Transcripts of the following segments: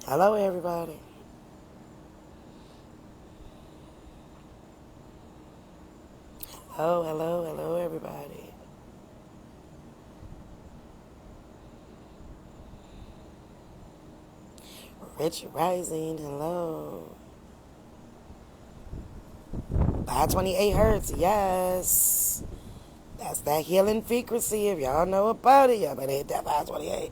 Hello, everybody. Hello, everybody. Rich Rising, hello. 528 hertz, yes. That's that healing frequency. If y'all know about it, y'all better hit that 528.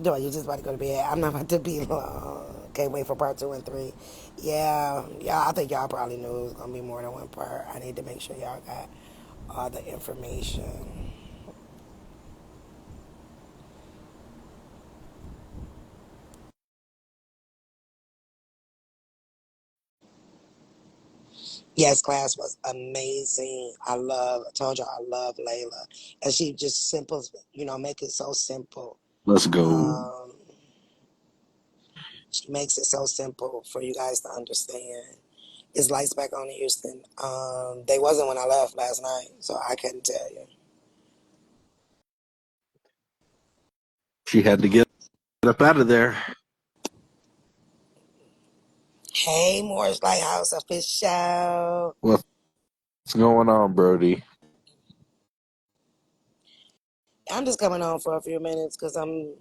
No, you just about to go to bed. I'm not about to be long. Can't wait for part 2 and 3. Yeah, I think y'all probably knew it was going to be more than one part. I need to make sure y'all got all the information. Yes, class was amazing. I told y'all I love Layla. And she just simple, make it so simple. Let's go. Um, she makes it so simple for you guys to understand. It's lights back on in Houston. They wasn't when I left last night, so I couldn't tell you. She had to get up out of there. Hey, Morris Lighthouse official. What's going on, Brody? I'm just coming on for a few minutes because I'm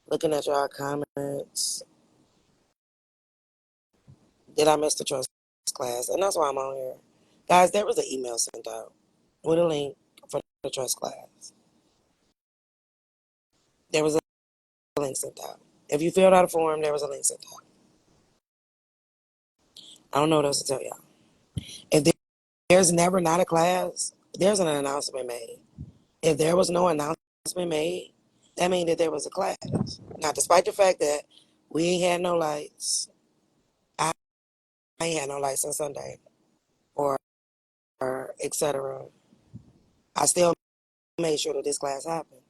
looking at y'all comments. Did I miss the trust class? And that's why I'm on here. Guys, there was an email sent out with a link for the trust class. There was a link sent out. If you filled out a form, there was a link sent out. I don't know what else to tell y'all. If there's never not a class, there's an announcement made. If there was no announcement made, that means that there was a class. Now, despite the fact that we ain't had no lights, I ain't had no lights on Sunday, or etc. I still made sure that this class happened.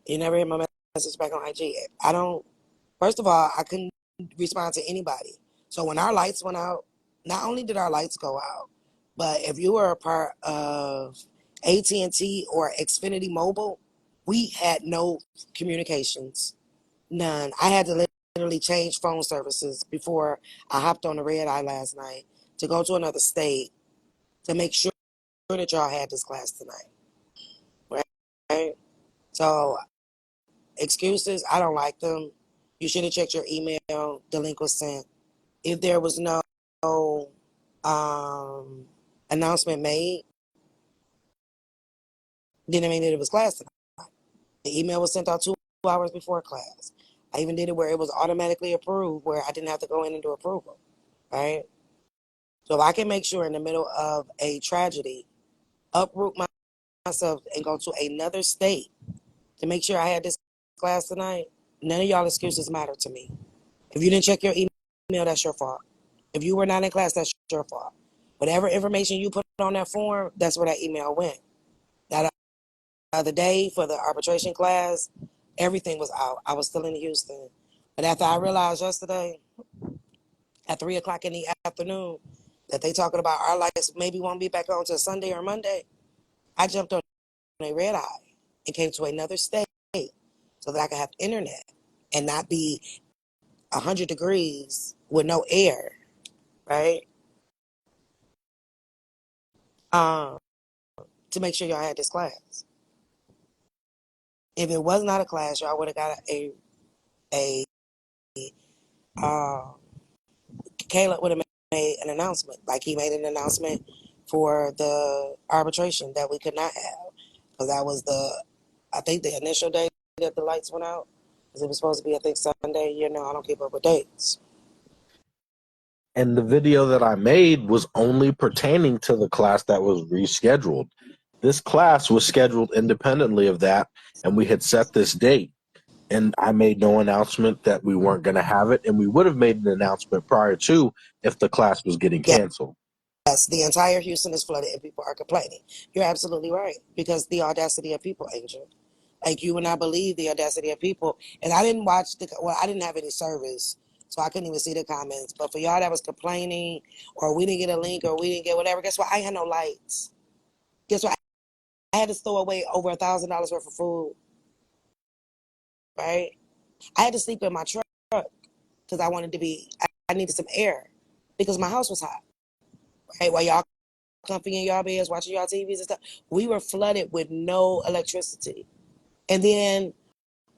You never hear my message back on IG. I don't. First of all, I couldn't respond to anybody. So when our lights went out, not only did our lights go out, but if you were a part of AT&T or Xfinity Mobile, we had no communications, none. I had to literally change phone services before I hopped on the red eye last night to go to another state to make sure that y'all had this class tonight. Right? So excuses, I don't like them. You should have checked your email. The link was sent. If there was no um, announcement made, didn't mean that it was class tonight. The email was sent out 2 hours before class. I even did it where it was automatically approved, where I didn't have to go in and do approval. Right? So if I can make sure in the middle of a tragedy, uproot myself and go to another state to make sure I had this class tonight, none of y'all excuses matter to me. If you didn't check your email, that's your fault. If you were not in class, that's your fault. Whatever information you put on that form, that's where that email went. That other day for the arbitration class, everything was out. I was still in Houston. But after I realized yesterday at 3 o'clock in the afternoon that they talking about our lights maybe won't be back on until Sunday or Monday, I jumped on a red eye and came to another state so that I could have internet and not be 100 degrees with no air, right? Um, to make sure y'all had this class. If it was not a class, y'all would have got a um, Caleb would have made an announcement, like he made an announcement for the arbitration that we could not have, because that was I think the initial day that the lights went out, because it was supposed to be, I think, Sunday. I don't keep up with dates. And the video that I made was only pertaining to the class that was rescheduled. This class was scheduled independently of that, and we had set this date. And I made no announcement that we weren't going to have it, and we would have made an announcement prior to if the class was getting canceled. Yes, the entire Houston is flooded and people are complaining. You're absolutely right, because the audacity of people, Angel. Like, you would not believe the audacity of people. And I didn't watch I didn't have any service. so I couldn't even see the comments. But for y'all that was complaining, or we didn't get a link, or we didn't get whatever, guess what? I ain't had no lights. Guess what? I had to store away over $1,000 worth of food, right? I had to sleep in my truck because I needed some air because my house was hot, right? While y'all comfy in y'all beds, watching y'all TVs and stuff, we were flooded with no electricity. And then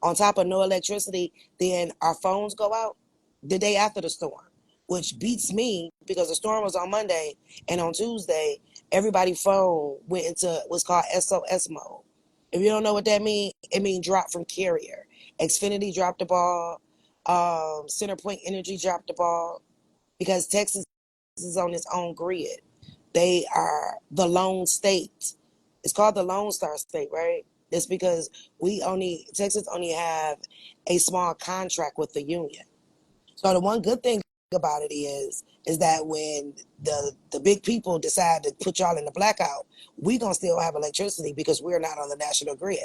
on top of no electricity, then our phones go out the day after the storm, which beats me because the storm was on Monday, and on Tuesday, everybody's phone went into what's called SOS mode. If you don't know what that means, it means drop from carrier. Xfinity dropped the ball. CenterPoint Energy dropped the ball because Texas is on its own grid. They are the lone state. It's called the Lone Star State, right? It's because Texas only have a small contract with the union. So the one good thing about it is that when the big people decide to put y'all in the blackout, we gonna still have electricity because we're not on the national grid.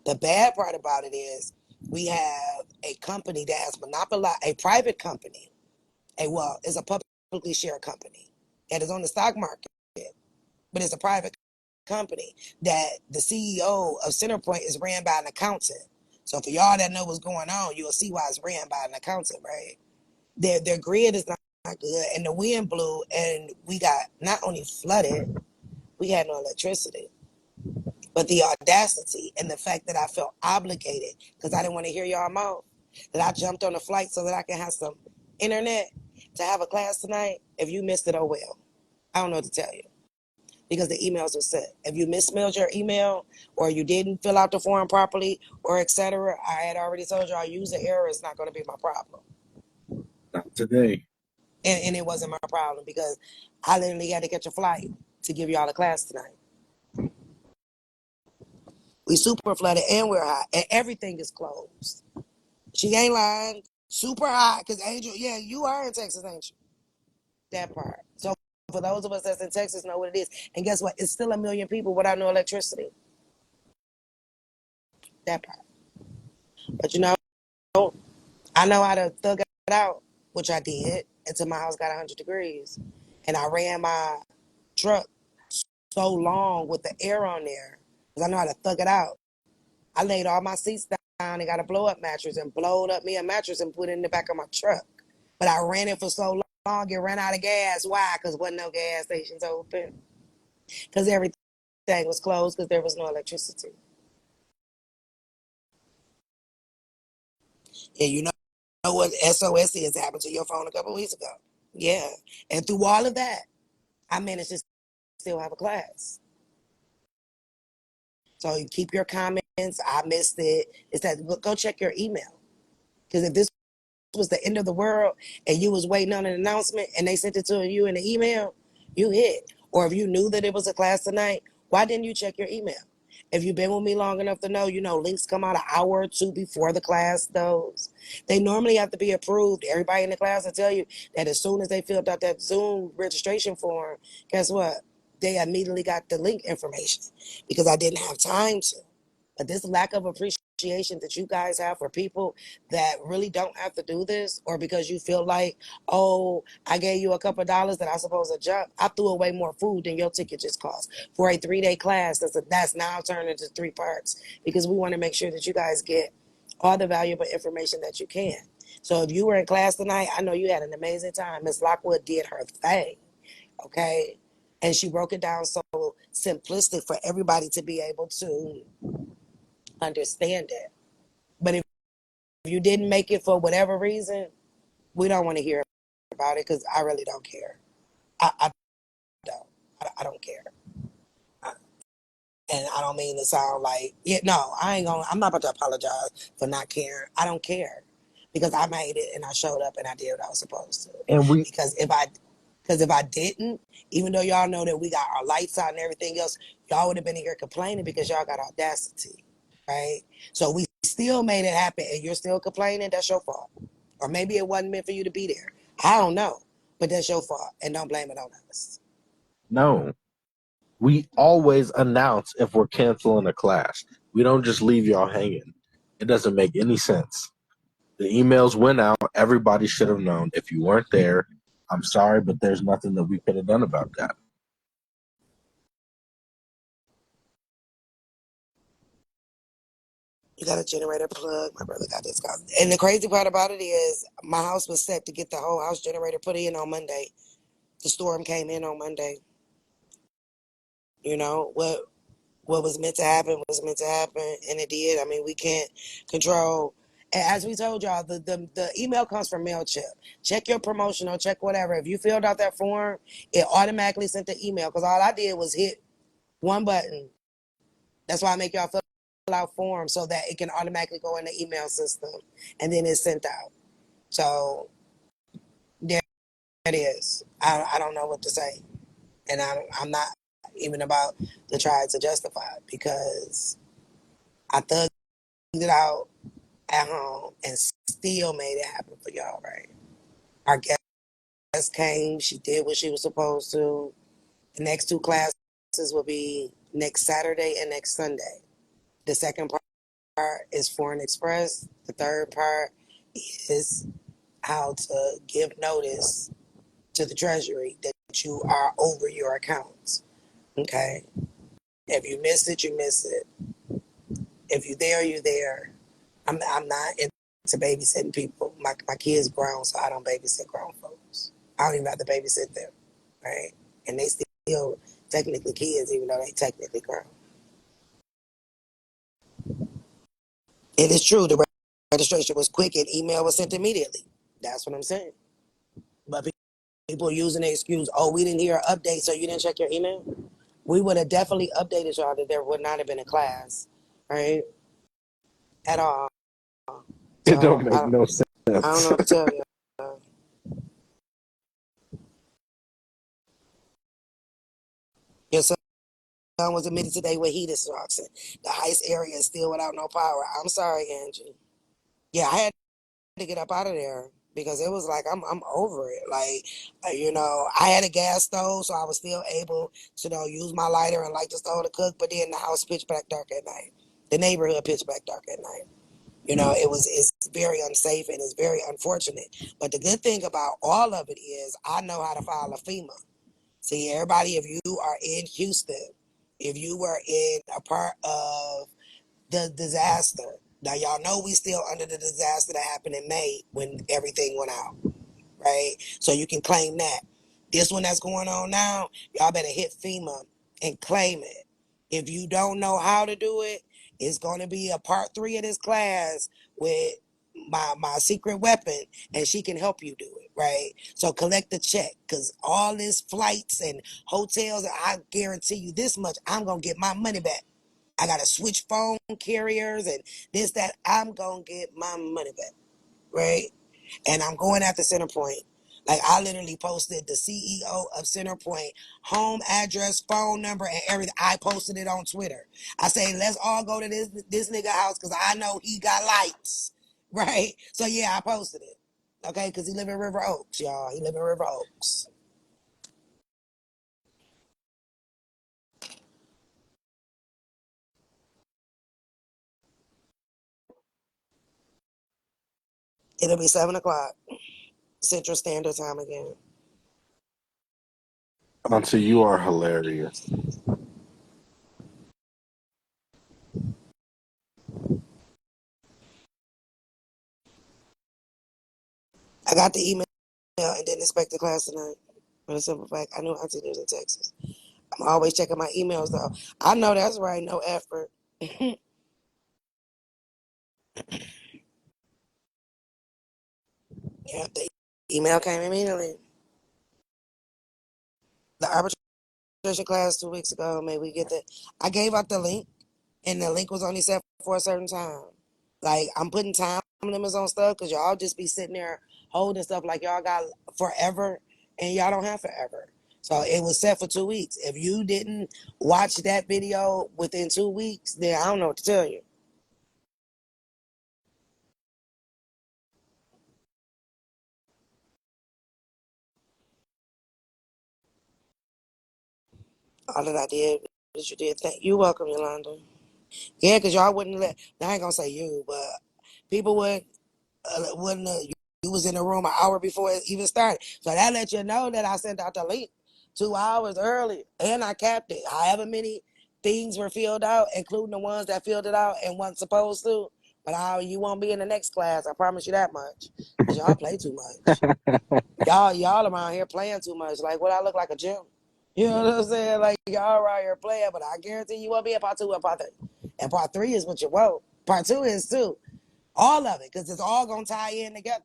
The bad part about it is we have a company that has monopolized, a private company, it's a publicly shared company and it's on the stock market, but it's a private company that the CEO of CenterPoint is ran by an accountant. So for y'all that know what's going on, you'll see why it's ran by an accountant, right? Their grid is not good, and the wind blew, and we got not only flooded, we had no electricity. But the audacity and the fact that I felt obligated because I didn't want to hear y'all mouth, that I jumped on a flight so that I can have some internet to have a class tonight. If you missed it, oh well. I don't know what to tell you because the emails are sent. If you mismailed your email or you didn't fill out the form properly or etc., I had already told you our user error is not going to be my problem. Not today. And it wasn't my problem because I literally had to catch a flight to give y'all a class tonight. We super flooded and we're hot and everything is closed. She ain't lying. Super hot because Angel, yeah, you are in Texas, ain't you? That part. So for those of us that's in Texas know what it is. And guess what? It's still 1 million people without no electricity. That part. But you know, I know how to thug it out, which I did until my house got 100 degrees. And I ran my truck so long with the air on there because I know how to thug it out. I laid all my seats down and got a blow up mattress and blowed up me a mattress and put it in the back of my truck. But I ran it for so long, it ran out of gas. Why? Because wasn't no gas stations open. Because everything was closed because there was no electricity. And you know what SOS is happened to your phone a couple of weeks ago. Yeah. And through all of that, I managed to still have a class. So you keep your comments. I missed it. It said, go check your email. Because if this was the end of the world and you was waiting on an announcement and they sent it to you in the email, you hit. Or if you knew that it was a class tonight, why didn't you check your email? If you've been with me long enough to know, links come out an hour or two before the class does. They normally have to be approved. Everybody in the class will tell you that as soon as they filled out that Zoom registration form, guess what? They immediately got the link information because I didn't have time to. But this lack of appreciation that you guys have for people that really don't have to do this, or because you feel like, oh, I gave you a couple of dollars that I supposed to jump. I threw away more food than your ticket just cost for a 3-day class. That's now turned into 3 parts because we want to make sure that you guys get all the valuable information that you can. So if you were in class tonight, I know you had an amazing time. Miss Lockwood did her thing, okay? And she broke it down so simplistic for everybody to be able to understand it. But if you didn't make it for whatever reason, we don't want to hear about it because I really don't care. I don't. I don't care. And I don't mean to sound like, yeah, no, I'm not about to apologize for not caring. I don't care because I made it and I showed up and I did what I was supposed to. And we Because if I didn't, even though y'all know that we got our lights out and everything else, y'all would have been here complaining because y'all got audacity, right? So we still made it happen and you're still complaining, that's your fault. Or maybe it wasn't meant for you to be there. I don't know, but that's your fault and don't blame it on us. no. We always announce if we're canceling a class. We don't just leave y'all hanging. It doesn't make any sense. The emails went out. Everybody should have known. If you weren't there, I'm sorry, but there's nothing that we could have done about that. You got a generator plug. My brother got this. And the crazy part about it is my house was set to get the whole house generator put in on Monday. The storm came in on Monday. You know, what was meant to happen was meant to happen, and it did. I mean, we can't control. As we told y'all, the email comes from MailChimp. Check your promotional, check whatever. If you filled out that form, it automatically sent the email because all I did was hit one button. That's why I make y'all fill out forms so that it can automatically go in the email system, and then it's sent out. So there it is. I don't know what to say, and I'm not even about to try to justify it because I thugged it out at home and still made it happen for y'all, right? Our guest came, she did what she was supposed to. The next two classes will be next Saturday and next Sunday. The second part is Foreign Express. The third part is how to give notice to the Treasury that you are over your accounts. Okay? If you miss it, you miss it. If you're there, you're there. I'm not into babysitting people. My kids grown, so I don't babysit grown folks. I don't even have to babysit them, right? And they still technically kids, even though they technically grown. It is true. The registration was quick and email was sent immediately. That's what I'm saying. But people using the excuse, oh, we didn't hear an update, so you didn't check your email. We would have definitely updated y'all that there would not have been a class, right? At all. It So don't make no I don't sense. know what to tell you. Your son was admitted today with heat instruction. The Heights area is still without no power. I'm sorry, Angie. Yeah, I had to get up out of there because it was like I'm over it. Like, I had a gas stove, so I was still able to use my lighter and light the stove to cook. But then the house pitch black dark at night. The neighborhood pitch black dark at night. It's very unsafe and it's very unfortunate. But the good thing about all of it is I know how to file a FEMA. See, everybody, if you are in Houston, if you were in a part of the disaster, now y'all know we still under the disaster that happened in May when everything went out, right? So you can claim that. This one that's going on now, y'all better hit FEMA and claim it. If you don't know how to do it, it's going to be a part 3 of this class with my secret weapon, and she can help you do it, right? So collect the check, because all this flights and hotels, I guarantee you this much, I'm going to get my money back. I got to switch phone carriers and this, that. I'm going to get my money back, right? And I'm going after Centerpoint. Like, I literally posted the CEO of Centerpoint home address, phone number, and everything. I posted it on Twitter. I say, let's all go to this nigga house because I know he got lights, right? So yeah, I posted it. Okay, because he live in River Oaks, y'all. He live in River Oaks. It'll be 7 o'clock Central Standard Time again. Auntie, you are hilarious. I got the email and didn't expect the class tonight. For the simple fact, I knew Auntie lives in Texas. I'm always checking my emails though. I know that's right. No effort. Yeah, the email came immediately. The arbitration class 2 weeks ago. Maybe we get that. I gave out the link, and the link was only set for a certain time. Like, I'm putting time limits on stuff because y'all just be sitting there holding stuff like y'all got forever, and y'all don't have forever. So it was set for 2 weeks. If you didn't watch that video within 2 weeks, then I don't know what to tell you. All that I did was you did. Thank you. Welcome, Yolanda. Yeah, because y'all wouldn't let. I ain't gonna say you, but people would. when you was in the room an hour before it even started. So that let you know that I sent out the link 2 hours early, and I capped it. However many things were filled out, including the ones that filled it out and wasn't supposed to. But you won't be in the next class. I promise you that much. Cause y'all play too much. Y'all around here playing too much. Like, what I look like a gym? You know what I'm saying? Like, y'all around here playing, but I guarantee you won't be in part two and part three. And part three is what you want. Part two is too. All of it, because it's all gonna tie in together,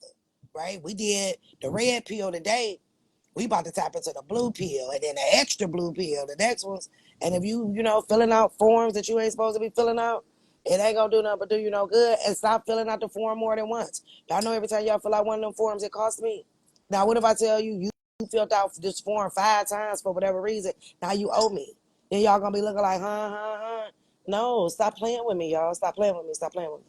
right? We did the red pill today. We about to tap into the blue pill, and then the extra blue pill, the next ones. And if filling out forms that you ain't supposed to be filling out, it ain't gonna do nothing but do you no good. And stop filling out the form more than once. Y'all know every time y'all fill out one of them forms, it costs me. Now, what if I tell you you filled out this form 5 times for whatever reason? Now you owe me. Then y'all gonna be looking like, huh. No, stop playing with me, y'all. Stop playing with me. Stop playing with me.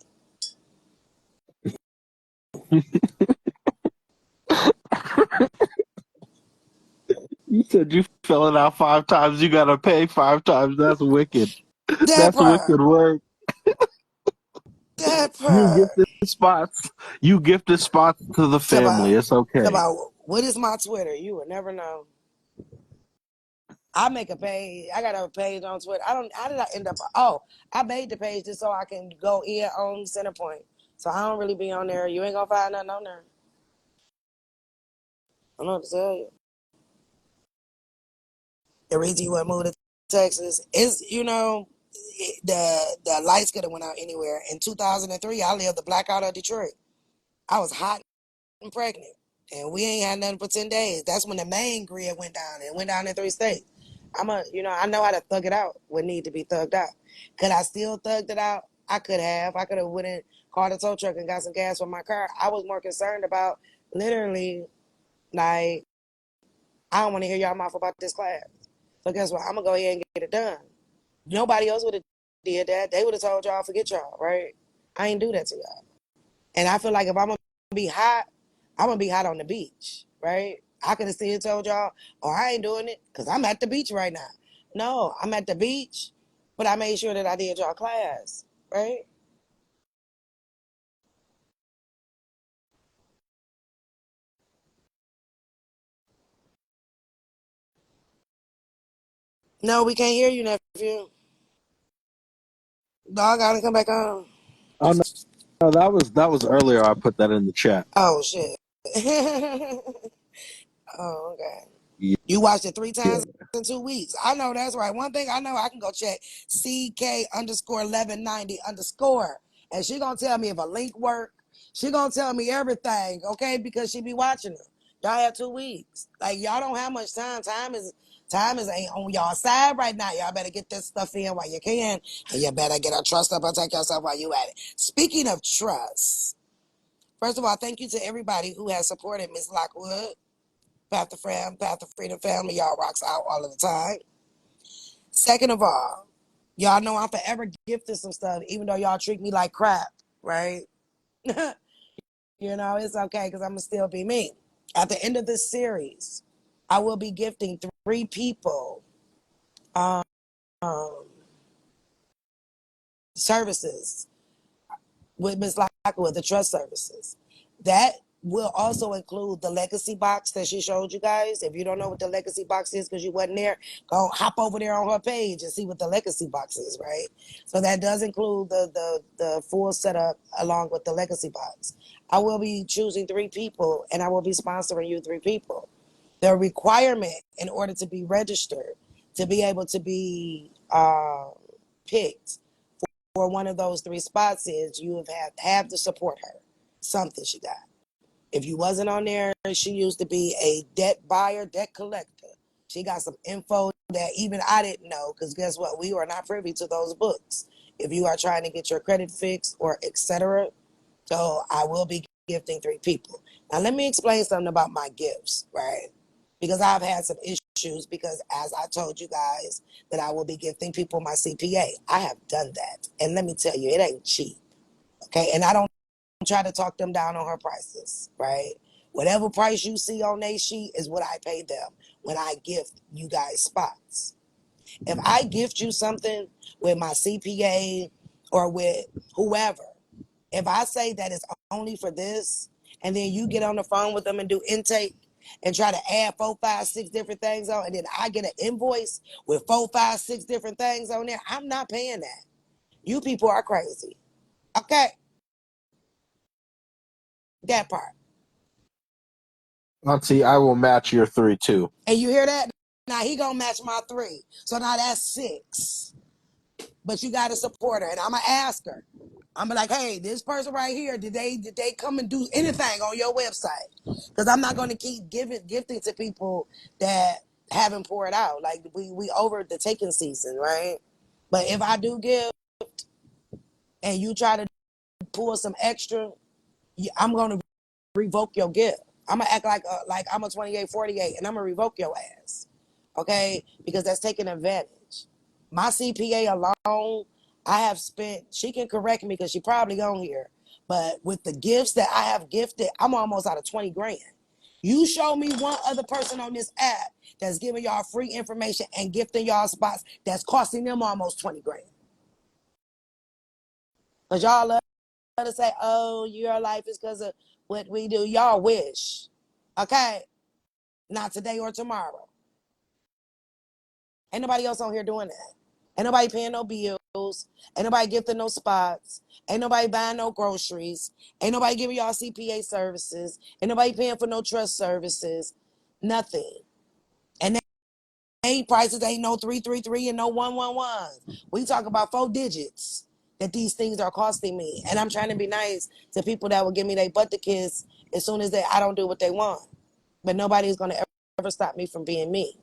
You said you fill it out 5 times. You gotta pay 5 times. That's wicked. That That's part. wicked work. That You part. gifted spots. You gifted spots to the family. About, It's okay. about what is my Twitter? You will never know. I make a page. I got a page on Twitter. I don't. How did I end up? Oh, I made the page just so I can go in on Centerpoint. So I don't really be on there. You ain't gonna find nothing on there. I don't know what to tell you. The reason you would move to Texas is, the lights could have went out anywhere. In 2003, I lived the blackout of Detroit. I was hot and pregnant, and we ain't had nothing for 10 days. That's when the main grid went down. It went down in 3 states. I know how to thug it out when need to be thugged out. Could I still thugged it out? I could have. I could have went and called a tow truck and got some gas for my car. I was more concerned about literally, like, I don't want to hear y'all mouth about this class. So guess what? I'm gonna go ahead and get it done. Nobody else would have did that. They would have told y'all, forget y'all, right? I ain't do that to y'all. And I feel like if I'm gonna be hot, I'm gonna be hot on the beach, right? I could have still told y'all, oh, I ain't doing it because I'm at the beach right now. No, I'm at the beach, but I made sure that I did y'all class, right? No, we can't hear you, nephew. Dog, gotta come back on. Oh no, that was earlier. I put that in the chat. Oh shit. Oh, okay. You watched it 3 times Yeah. in 2 weeks. I know that's right. One thing I know, I can go check CK underscore 1190 underscore. And she gonna tell me if a link work. She gonna tell me everything, okay? Because she be watching it. Y'all have 2 weeks. Like y'all don't have much time. Time is ain't on y'all side right now. Y'all better get this stuff in while you can. And you better get a trust up and take yourself while you at it. Speaking of trust, first of all, thank you to everybody who has supported Miss Lockwood. Path of Freedom family, y'all rocks out all of the time. Second of all, y'all know I'm forever gifted some stuff, even though y'all treat me like crap, right? It's okay because I'm gonna still be me. At the end of this series, I will be gifting 3 people um, services with Miss Lockwood, the trust services. That will also include the legacy box that she showed you guys. If you don't know what the legacy box is because you wasn't there, go hop over there on her page and see what the legacy box is, right? So that does include the full setup along with the legacy box. I will be choosing 3 people and I will be sponsoring you 3 people. The requirement in order to be registered, to be able to be picked for one of those 3 spots is you have to support her. Something she got. If you wasn't on there, she used to be a debt buyer, debt collector. She got some info that even I didn't know because guess what? We are not privy to those books. If you are trying to get your credit fixed or etc. So I will be gifting 3 people. Now let me explain something about my gifts, right? Because I've had some issues because as I told you guys that I will be gifting people my CPA. I have done that. And let me tell you, it ain't cheap. Okay. And I don't try to talk them down on her prices, right? Whatever price you see on their sheet is what I pay them when I gift you guys spots. If I gift you something with my CPA or with whoever, If I say that it's only for this, and then you get on the phone with them and do intake and try to add 4, 5, 6 different things on, and then I get an invoice with 4, 5, 6 different things on there, I'm not paying that. You people are crazy. Okay, that part. Auntie, I will match your 3 too. And you hear that? Now he gonna match my 3, so now that's 6. But you got to support her, and I'm gonna ask her. I'm like, hey, this person right here, did they come and do anything on your website? Because I'm not gonna keep gifting to people that haven't poured out. Like we over the taking season, right? But if I do give and you try to pull some extra, I'm gonna revoke your gift. I'm gonna act like I'm a 2848, and I'm gonna revoke your ass, okay? Because that's taking advantage. My CPA alone, I have spent. She can correct me because she probably on here, but with the gifts that I have gifted, I'm almost out of 20 grand. You show me one other person on this app that's giving y'all free information and gifting y'all spots that's costing them almost 20 grand. Because y'all love to say, oh, your life is because of what we do. Y'all wish. Okay? Not today or tomorrow. Ain't nobody else on here doing that. Ain't nobody paying no bills. Ain't nobody gifting no spots. Ain't nobody buying no groceries. Ain't nobody giving y'all CPA services. Ain't nobody paying for no trust services. Nothing. And they prices ain't no 333 and no 111. We talk about 4 digits that these things are costing me. And I'm trying to be nice to people that will give me their butt to kiss as soon as I don't do what they want. But nobody's gonna ever stop me from being me.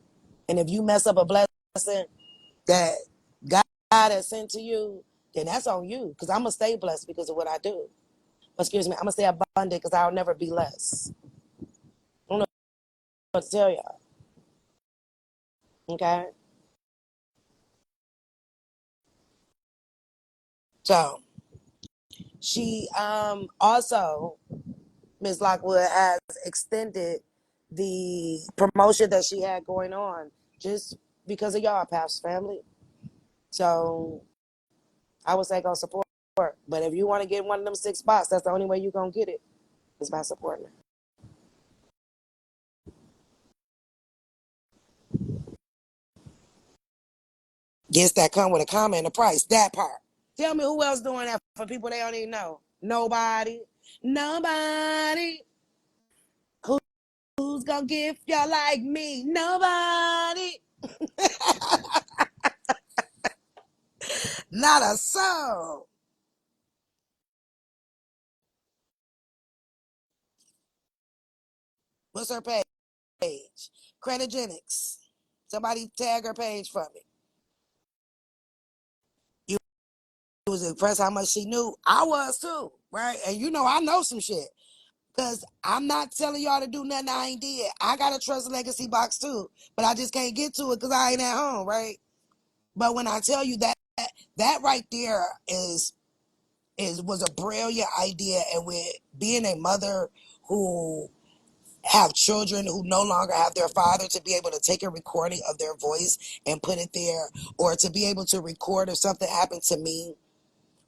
And if you mess up a blessing that God has sent to you, then that's on you. Because I'm gonna stay blessed because of what I do. Excuse me, I'm gonna stay abundant because I'll never be less. I don't know what to tell y'all. Okay. So she also, Ms. Lockwood, has extended the promotion that she had going on just because of y'all, past family. So I would say go support. But if you want to get one of them 6 spots, that's the only way you're going to get it is by supporting her. Gets that come with a comment and a price. That part. Tell me who else doing that for people they don't even know. Nobody. Nobody. Who's going to gift y'all like me? Nobody. Not a soul. What's her page? Creditgenics. Somebody tag her page for me. You was impressed how much she knew. I was too, right? And you know I know some shit. Because I'm not telling y'all to do nothing I ain't did. I got a Trust Legacy box too. But I just can't get to it because I ain't at home, right? But when I tell you that right there was a brilliant idea. And with being a mother who have children who no longer have their father, to be able to take a recording of their voice and put it there, or to be able to record if something happened to me,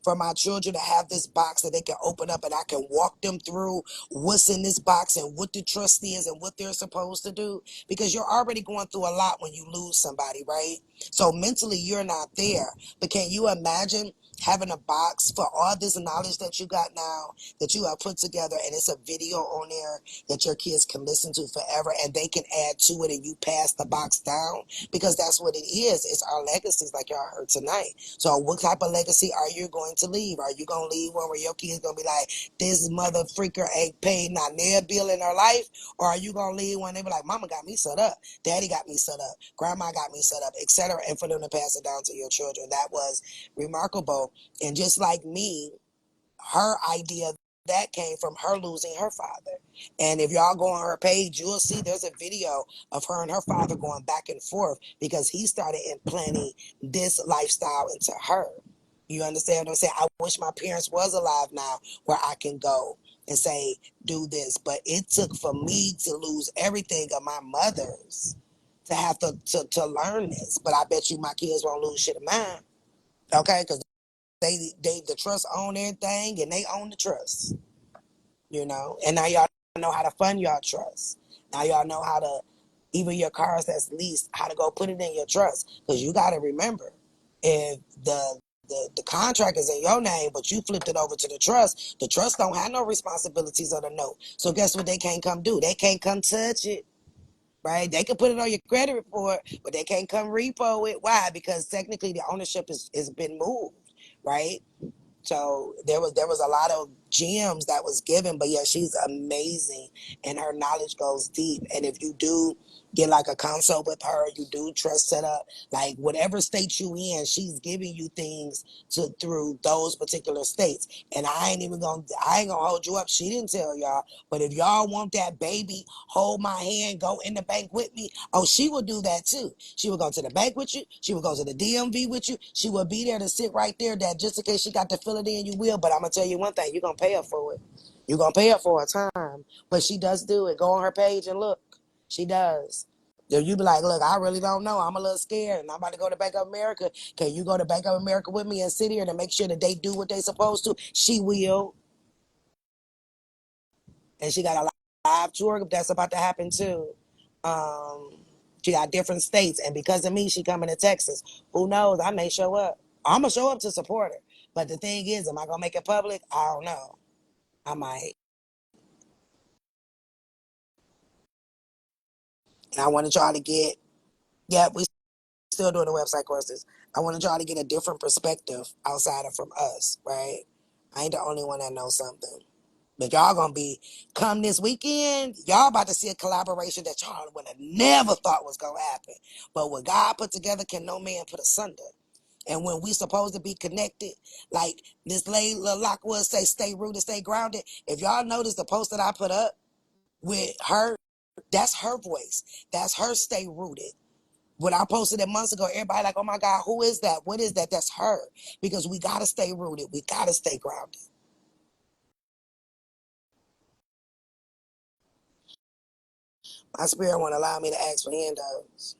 for my children to have this box that they can open up and I can walk them through what's in this box and what the trust is and what they're supposed to do. Because you're already going through a lot when you lose somebody, right? So mentally you're not there. But can you imagine having a box for all this knowledge that you got now, that you have put together, and it's a video on there that your kids can listen to forever, and they can add to it and you pass the box down? Because that's what it is. It's our legacies, like y'all heard tonight. So what type of legacy are you going to leave? Are you going to leave one where your kids going to be like, this mother freaker ain't paid not near bill in her life? Or are you going to leave one they be like, mama got me set up, daddy got me set up, grandma got me set up, etc., and for them to pass it down to your children? That was remarkable. And just like me, her idea that came from her losing her father. And if y'all go on her page, you'll see there's a video of her and her father going back and forth because he started implanting this lifestyle into her. You understand what I'm saying? I wish my parents was alive now where I can go and say, do this. But it took for me to lose everything of my mother's to have to learn this. But I bet you my kids won't lose shit of mine. Okay? Because They the trust own everything and they own the trust, you know. And now y'all know how to fund y'all trust. Now y'all know how to, even your cars that's leased, how to go put it in your trust. Because you got to remember, if the contract is in your name, but you flipped it over to the trust don't have no responsibilities on the note. So guess what they can't come do? They can't come touch it. Right? They can put it on your credit report, but they can't come repo it. Why? Because technically the ownership is been moved, right? So there was a lot of gems that was given, but yeah, she's amazing and her knowledge goes deep. And if you do get like a consult with her, you do trust set up, like whatever state you in, she's giving you things to through those particular states. And I ain't gonna hold you up. She didn't tell y'all, but if y'all want that baby, hold my hand, go in the bank with me. Oh, she will do that too. She will go to the bank with you. She will go to the DMV with you. She will be there to sit right there. That just in case she got to fill it in, you will. But I'm gonna tell you one thing: you're gonna pay her for it. You're gonna pay her for her time. But she does do it. Go on her page and look. She does. Then you be like, look, I really don't know. I'm a little scared, and I'm about to go to Bank of America. Can you go to Bank of America with me and sit here to make sure that they do what they supposed to? She will, and she got a live tour that's about to happen too. Um, she got different states, and because of me, she coming to Texas. Who knows? I may show up. I'm gonna show up to support her. But the thing is, am I gonna make it public? I don't know. I might. And I wanted y'all to get. Yeah, we still doing the website courses. I wanted y'all to get a different perspective outside of from us, right? I ain't the only one that knows something. But y'all gonna be come this weekend. Y'all about to see a collaboration that y'all would have never thought was gonna happen. But what God put together can no man put asunder. And when we supposed to be connected, like this lady Lockwood say, stay rooted, stay grounded. If y'all notice the post that I put up with her, that's her voice. That's her stay rooted. When I posted it months ago, everybody like, oh my God, who is that? What is that? That's her. Because we gotta stay rooted. We gotta stay grounded. My spirit won't allow me to ask for handouts.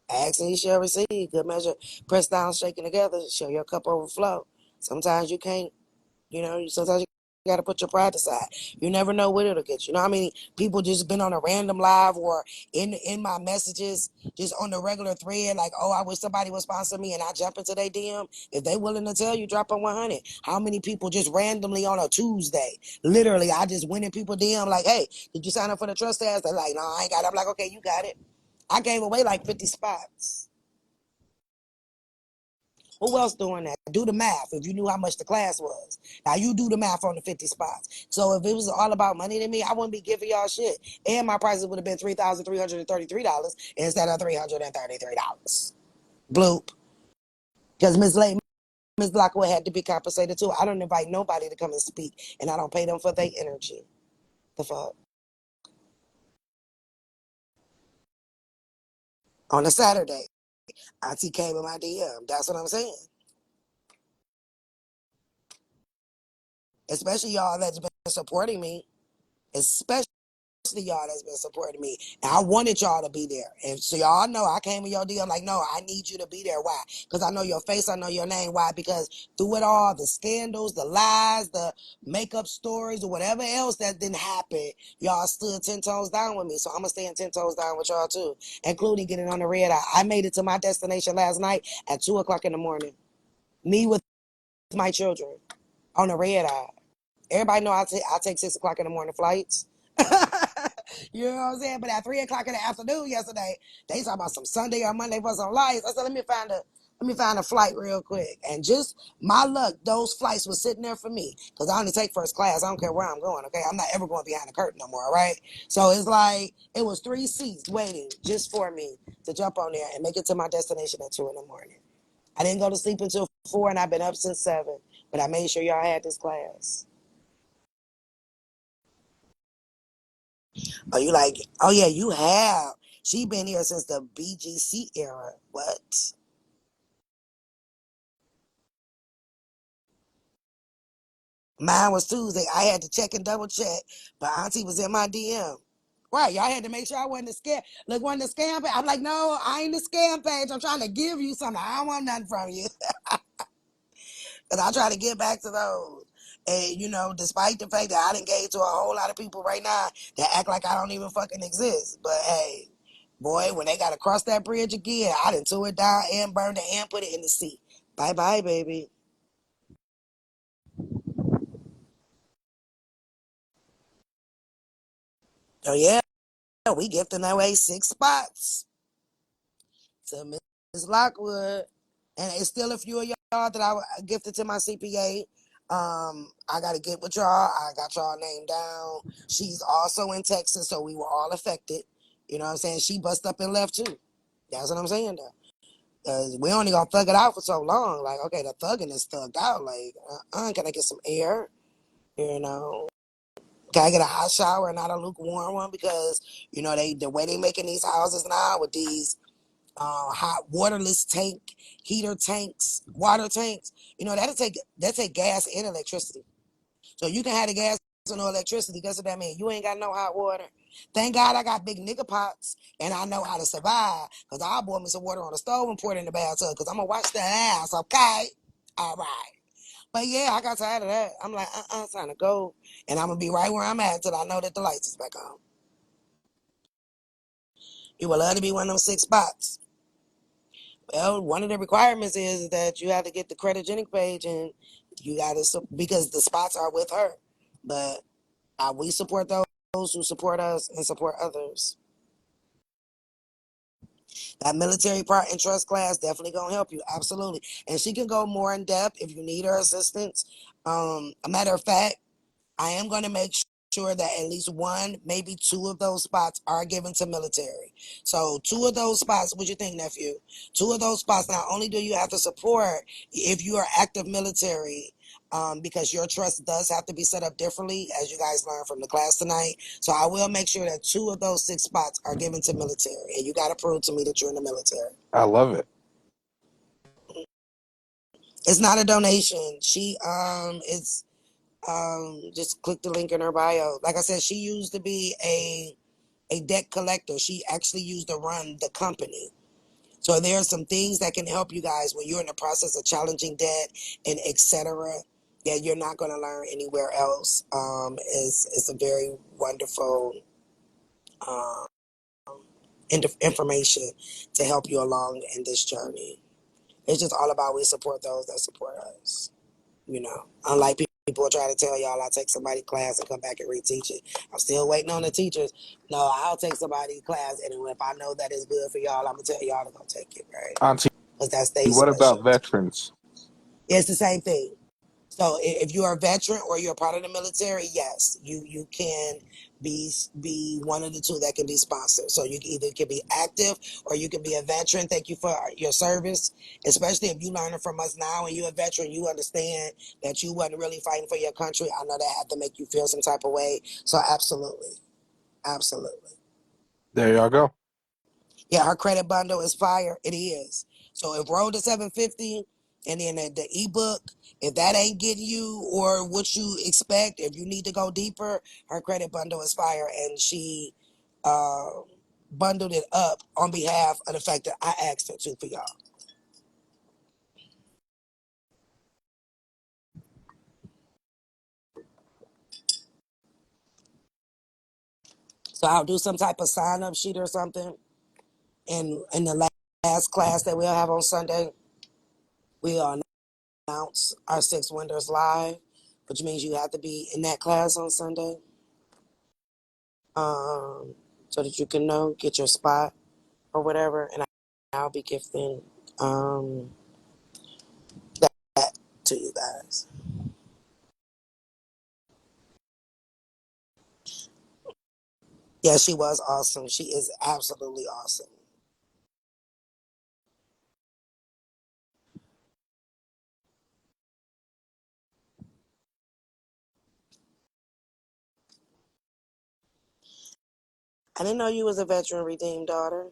Ask and you shall receive. Good measure, press down, shaking together, shall your cup overflow. Sometimes you can't, sometimes you got to put your pride aside. You never know what it'll get you. You know how many people just been on a random live or in my messages, just on the regular thread, like, oh, I wish somebody would sponsor me, and I jump into their DM. If they willing to tell you, drop on 100. How many people just randomly on a Tuesday? Literally, I just went in people DM like, hey, did you sign up for the trust ads? They're like, no, I ain't got it. I'm like, okay, you got it. I gave away like 50 spots. Who else doing that? Do the math if you knew how much the class was. Now you do the math on the 50 spots. So if it was all about money to me, I wouldn't be giving y'all shit. And my prices would have been $3,333 instead of $333. Bloop. Because Miss Blockwood had to be compensated too. I don't invite nobody to come and speak, and I don't pay them for their energy. The fuck? On a Saturday, Auntie came in my DM. That's what I'm saying. Especially y'all that's been supporting me. Especially y'all that's been supporting me. And I wanted y'all to be there. And so y'all know I came in your DM like, no, I need you to be there. Why? Because I know your face, I know your name. Why? Because through it all, the scandals, the lies, the makeup stories, or whatever else that didn't happen, y'all stood 10 toes down with me. So I'm gonna stand 10 toes down with y'all too, including getting on the red eye. I made it to my destination last night at 2 o'clock in the morning. Me with my children on the red eye. Everybody know I take 6 o'clock in the morning flights. You know what I'm saying? But at 3 o'clock in the afternoon yesterday, they talking about some Sunday or Monday for some lights. I said, let me find a flight real quick. And just my luck, those flights were sitting there for me. Because I only take first class. I don't care where I'm going, okay? I'm not ever going behind the curtain no more, all right? So it's like it was 3 seats waiting just for me to jump on there and make it to my destination at 2 in the morning. I didn't go to sleep until 4 and I've been up since 7. But I made sure y'all had this class. Oh, you like, oh yeah, you have. She been here since the BGC era. What? Mine was Tuesday. I had to check and double check, but Auntie was in my DM. Right, y'all had to make sure I wasn't a scam. Look, wasn't a scam page. I'm like, no, I ain't a scam page. I'm trying to give you something. I don't want nothing from you. Because I try to get back to those. And, you know, despite the fact that I done gave to a whole lot of people right now that act like I don't even fucking exist. But hey, boy, when they got to cross that bridge again, I done tore it down and burned it and put it in the sea. Bye bye, baby. So yeah, we gifting away 6 spots to Miss Lockwood. And it's still a few of y'all that I gifted to my CPA. I gotta get with y'all. I got y'all name down. She's also in Texas, so we were all affected. You know what I'm saying? She bust up and left too. That's what I'm saying though. We only gonna thug it out for so long. Like, okay, the thugging is thugged out. Like, can I get some air? You know, can I get a hot shower and not a lukewarm one? Because you know the way they making these houses now with these hot waterless tank, heater tanks, water tanks. You know that take gas and electricity. So you can have the gas and no electricity. Guess what that means? You ain't got no hot water. Thank God I got big nigga pots and I know how to survive. Cause I'll boil me some water on the stove and pour it in the bathtub. Cause I'm gonna watch the ass. Okay, all right. But yeah, I got tired of that. I'm like, it's time to go, and I'm gonna be right where I'm at until I know that the lights is back on. You will love to be one of them 6 spots. Well, one of the requirements is that you have to get the creditogenic page, and you got to because the spots are with her. But we support those who support us and support others. That military part and trust class definitely gonna help you, absolutely. And she can go more in depth if you need her assistance. A matter of fact, I am going to make sure that at least one, maybe 2 of those spots are given to military. So 2 of those spots, what you think, nephew? 2 of those spots, not only do you have to support if you are active military, because your trust does have to be set up differently, as you guys learned from the class tonight. So I will make sure that 2 of those 6 spots are given to military. And you got to prove to me that you're in the military. I love it. It's not a donation. It's just click the link in her bio. Like I said, she used to be a debt collector. She actually used to run the company. So there are some things that can help you guys when you're in the process of challenging debt and etc. that you're not going to learn anywhere else. It's a very wonderful um, information to help you along in this journey. It's just all about we support those that support us. You know, unlike people try to tell y'all, I'll take somebody's class and come back and reteach it. I'm still waiting on the teachers. No, I'll take somebody's class, and if I know that it's good for y'all, I'm gonna tell y'all to go take it, right? Auntie, Because that's their what about specialty. veterans? It's the same thing. So if you're a veteran or you're a part of the military, yes, you can be one of the two that can be sponsored. So you either can be active or you can be a veteran. Thank you for your service, especially if you learning from us now and you're a veteran. You understand that you wasn't really fighting for your country. I know that had to make you feel some type of way. So absolutely, absolutely. There y'all go. Yeah, her credit bundle is fire. It is. So if roll to 750 and then the ebook, if that ain't getting you or what you expect, if you need to go deeper, her credit bundle is fire. And she uh, bundled it up on behalf of the fact that I asked her to for y'all. So I'll do some type of sign up sheet or something. And in the last class that we'll have on Sunday, we'll announce our 6 Wonders live, which means you have to be in that class on Sunday. So that you can know, get your spot or whatever. And I'll be gifting um, that to you guys. Yeah, she was awesome. She is absolutely awesome. I didn't know you was a veteran redeemed daughter.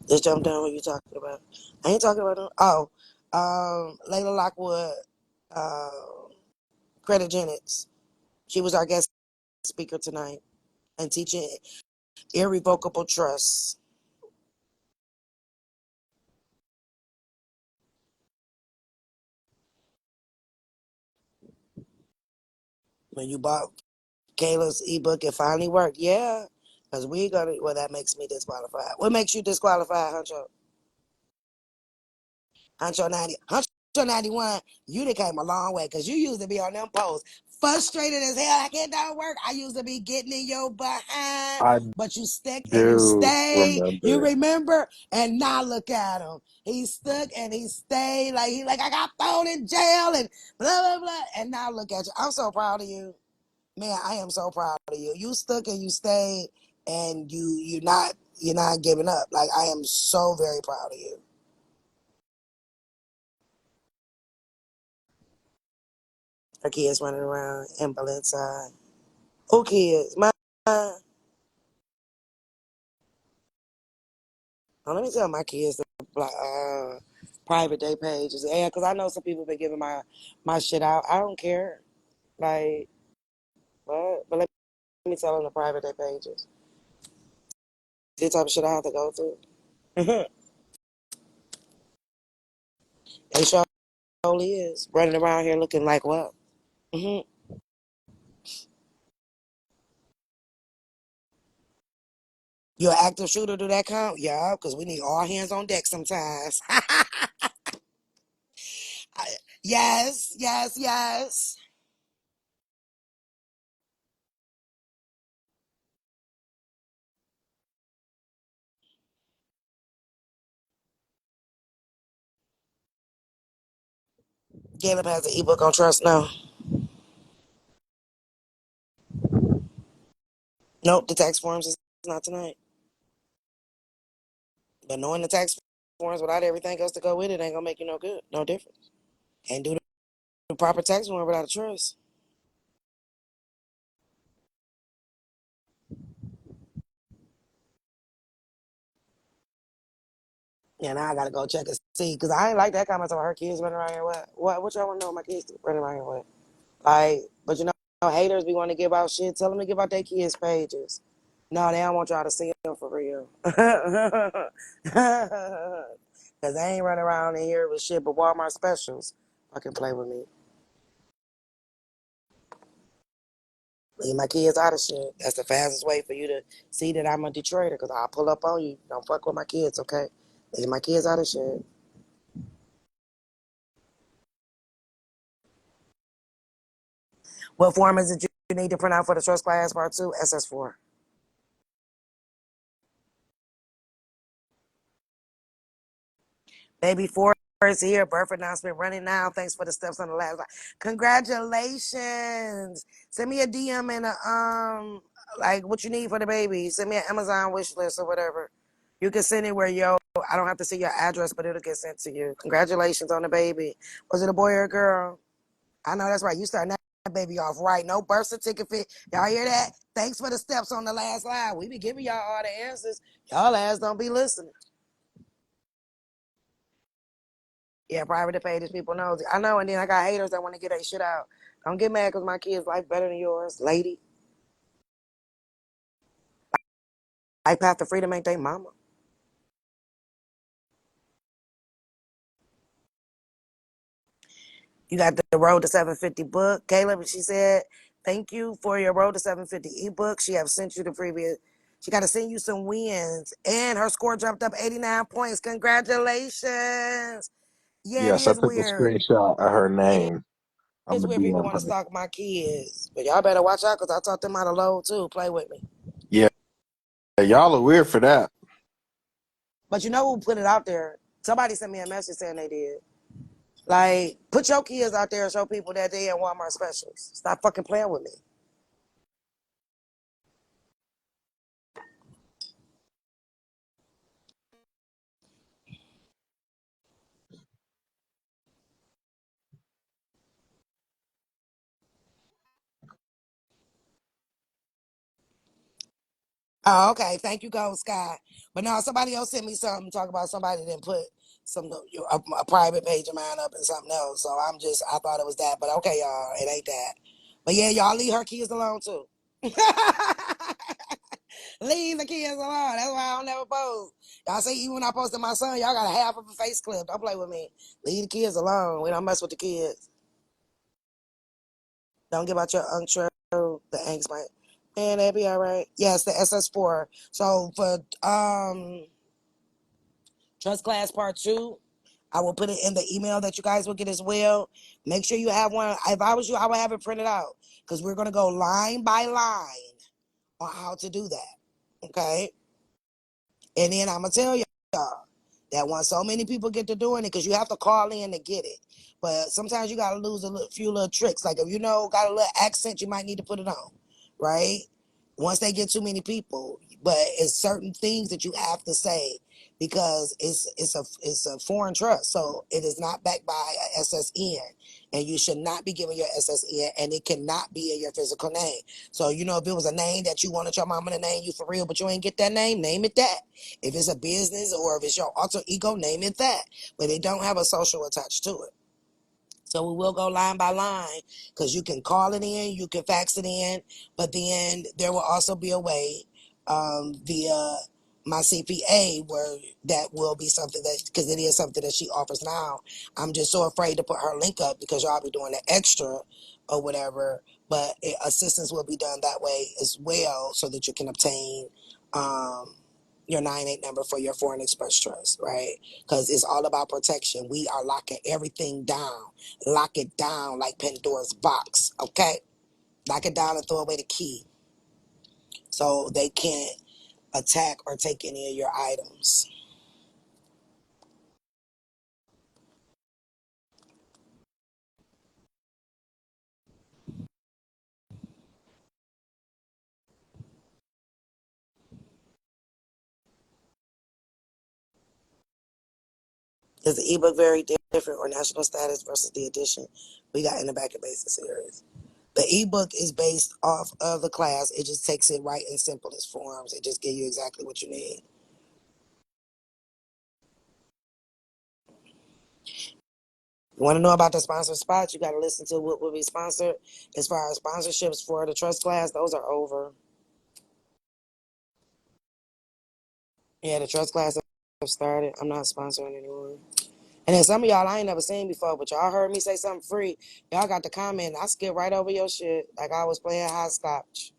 Just jump down. What you talking about? I ain't talking about them. Oh, Layla Lockwood, uh, Creditogenics. She was our guest speaker tonight and teaching irrevocable trust. When you bought Kayla's ebook, it finally worked. Yeah. Because we gonna, well, that makes me disqualified. What makes you disqualified, Huncho? Huncho 90, Huncho 91, you done came a long way because you used to be on them posts. Frustrated as hell, I can't do work. I used to be getting in your behind, I but you stuck and you do stayed. You remember. remember? And now look at him. He stuck and he stayed. Like I got thrown in jail and blah blah blah. And now look at you. I'm so proud of you. Man, I am so proud of you. You stuck and you stayed and you're not giving up. Like I am so very proud of you. Her kids running around in Balenciaga. Who kids? Mine. Let me tell my kids to private day pages. Yeah, because I know some people been giving my shit out. I don't care. Like, what? But let me tell them the private day pages. The type of shit I have to go through. They sure is running around here looking like what? Hmm. You an active shooter? Do that count? Yeah, because we need all hands on deck sometimes. Yes, yes, yes. Caleb has an ebook on trust now. Nope, the tax forms is not tonight. But knowing the tax forms without everything else to go with it ain't gonna make you no good, no difference. And do the proper tax form without a trust. Yeah, now I gotta go check and see because I ain't like that comment about her kids running around here. What y'all wanna know? My kids running around here with? Like, but you know, haters be wanting to give out shit. Tell them to give out their kids' pages. No, they don't want y'all to see them for real. Cause they ain't running around in here with shit but Walmart specials. Fucking play with me. Leave my kids out of shit. That's the fastest way for you to see that I'm a Detroiter because I'll pull up on you. Don't fuck with my kids, okay? Leave my kids out of shit. What form is it you need to print out for the trust class part two? SS4. Baby four is here. Birth announcement running now. Thanks for the steps on the last line. Congratulations. Send me a DM and a like what you need for the baby. Send me an Amazon wish list or whatever. You can send it where I don't have to see your address, but it'll get sent to you. Congratulations on the baby. Was it a boy or a girl? I know that's right. You starting that baby off right. No birth certificate. Y'all hear that? Thanks for the steps on the last line. We be giving y'all all the answers. Y'all ass don't be listening. Yeah, private pages, people know. I know, and then I got haters that want to get their shit out. Don't get mad because my kid's life better than yours, lady. Life path to freedom ain't they mama. You got the Road to 750 book. Caleb, she said, thank you for your Road to 750 ebook. She have sent you the previous. She got to send you some wins. And her score jumped up 89 points. Congratulations. Yeah, it Yes, I is took a weird. screenshot of her It name. I'm is gonna weird people DM want to her. stalk my kids. But y'all better watch out because I taught them how to load too. Play with me. Yeah, y'all are weird for that. But you know who put it out there? Somebody sent me a message saying they did. Like, put your kids out there and show people that they in Walmart specials. Stop fucking playing with me. Oh, okay. Thank you, Gold Sky. But no, somebody else sent me something talk about somebody that put some a private page of mine up and something else. So I thought it was that. But okay, y'all, it ain't that. But yeah, y'all leave her kids alone too. Leave the kids alone. That's why I don't never post. Y'all see, even when I posted my son, y'all got a half of a face clip. Don't play with me. Leave the kids alone. We don't mess with the kids. Don't give out your untrue, the angst might. Man, that'd be all right. Yes, the SS4. So for Trust Class Part 2, I will put it in the email that you guys will get as well. Make sure you have one. If I was you, I would have it printed out because we're going to go line by line on how to do that. Okay? And then I'm going to tell y'all that once so many people get to doing it, because you have to call in to get it. But sometimes you got to lose few little tricks. Like if you know, got a little accent, you might need to put it on. Right? Once they get too many people. But it's certain things that you have to say because it's a foreign trust. So it is not backed by a SSN. And you should not be giving your SSN, and it cannot be in your physical name. So, you know, if it was a name that you wanted your mama to name you for real, but you ain't get that name it that. If it's a business or if it's your alter ego, name it that. But it don't have a social attached to it. So we will go line by line because you can call it in, you can fax it in, but then there will also be a way via my CPA where that will be something that, because it is something that she offers now. I'm just so afraid to put her link up because y'all be doing the extra or whatever, but assistance will be done that way as well so that you can obtain your 98 number for your foreign express trust, right? Because it's all about protection. We are locking everything down. Lock it down like Pandora's box, okay? Lock it down and throw away the key so they can't attack or take any of your items. Is the ebook very different or national status versus the edition we got in the Back and Basics series? The ebook is based off of the class. It just takes it right in simplest forms. It just gives you exactly what you need. You want to know about the sponsored spots? You got to listen to what will be sponsored. As far as sponsorships for the trust class, those are over. Yeah, the trust class have started. I'm not sponsoring anymore. And then some of y'all I ain't never seen before, but y'all heard me say something free. Y'all got the comment. I skipped right over your shit like I was playing hopscotch.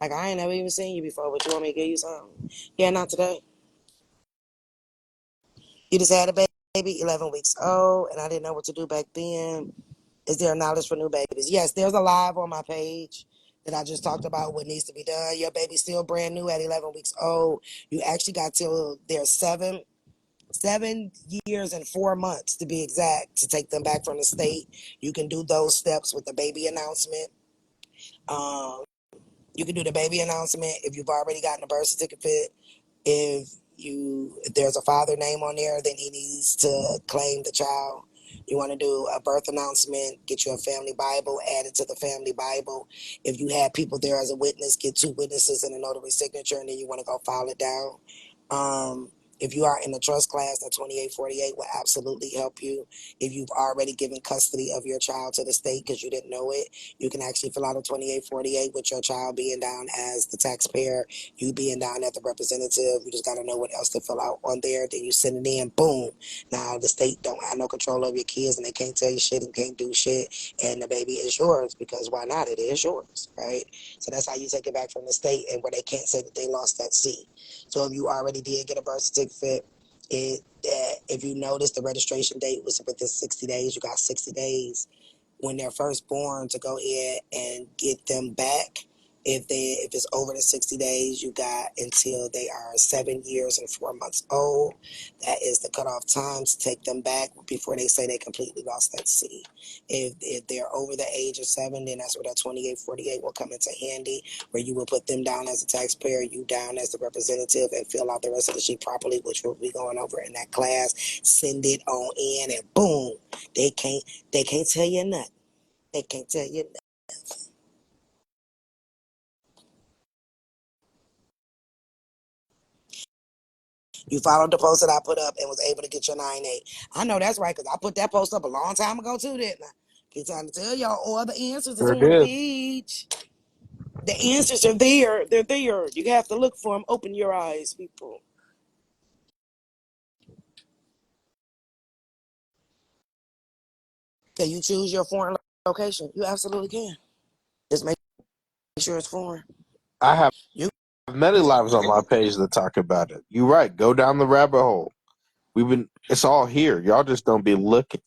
Like I ain't never even seen you before, but you want me to give you something? Yeah, not today. You just had a baby, 11 weeks old, and I didn't know what to do back then. Is there knowledge for new babies? Yes, there's a live on my page that I just talked about what needs to be done. Your baby's still brand new at 11 weeks old. You actually got till they're 7 years and 4 months to be exact to take them back from the state. You can do those steps with the baby announcement. Um, you can do the baby announcement if you've already gotten a birth certificate. If there's a father name on there, then he needs to claim the child. You want to do a birth announcement, get you a family Bible, add it to the family Bible. If you had people there as a witness, get 2 witnesses and a notary signature, and then you want to go file it down. If you are in the trust class, the 2848 will absolutely help you. If you've already given custody of your child to the state because you didn't know it, you can actually fill out a 2848 with your child being down as the taxpayer, you being down as the representative. You just got to know what else to fill out on there. Then you send it in, boom. Now the state don't have no control over your kids and they can't tell you shit and can't do shit. And the baby is yours because why not? It is yours, right? So that's how you take it back from the state and where they can't say that they lost that seat. So if you already did get a birth certificate, if you notice the registration date was within 60 days, you got 60 days when they're first born to go ahead and get them back. If it's over the 60 days, you got until they are 7 years and 4 months old. That is the cutoff time to take them back before they say they completely lost that seed. If they're over the age of 7, then that's where that 2848 will come into handy, where you will put them down as a taxpayer, you down as the representative, and fill out the rest of the sheet properly, which we'll be going over in that class. Send it on in, and boom, they can't tell you nothing. They can't tell you nothing. You followed the post that I put up and was able to get your 9-8. I know that's right because I put that post up a long time ago too, didn't I? Keep trying to tell y'all all the answers is Sure on the did. page. The answers are there. They're there. You have to look for them. Open your eyes, people. Can you choose your foreign location? You absolutely can. Just make sure it's foreign. I have You many lives on my page that talk about it. You're right. Go down the rabbit hole. It's all here. Y'all just don't be looking.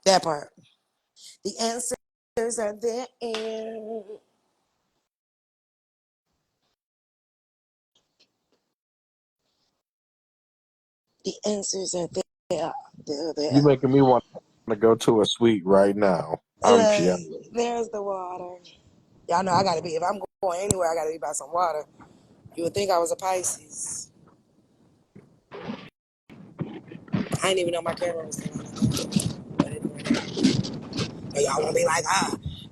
that part. The answers are there. The answers are there. They're You there. making me want to go to a suite right now. I'm Hey, jealous. there's the water. Y'all know I gotta be. If I'm going anywhere, I gotta be by some water. You would think I was a Pisces. I didn't even know my camera was still on. But anyway, y'all want to be like,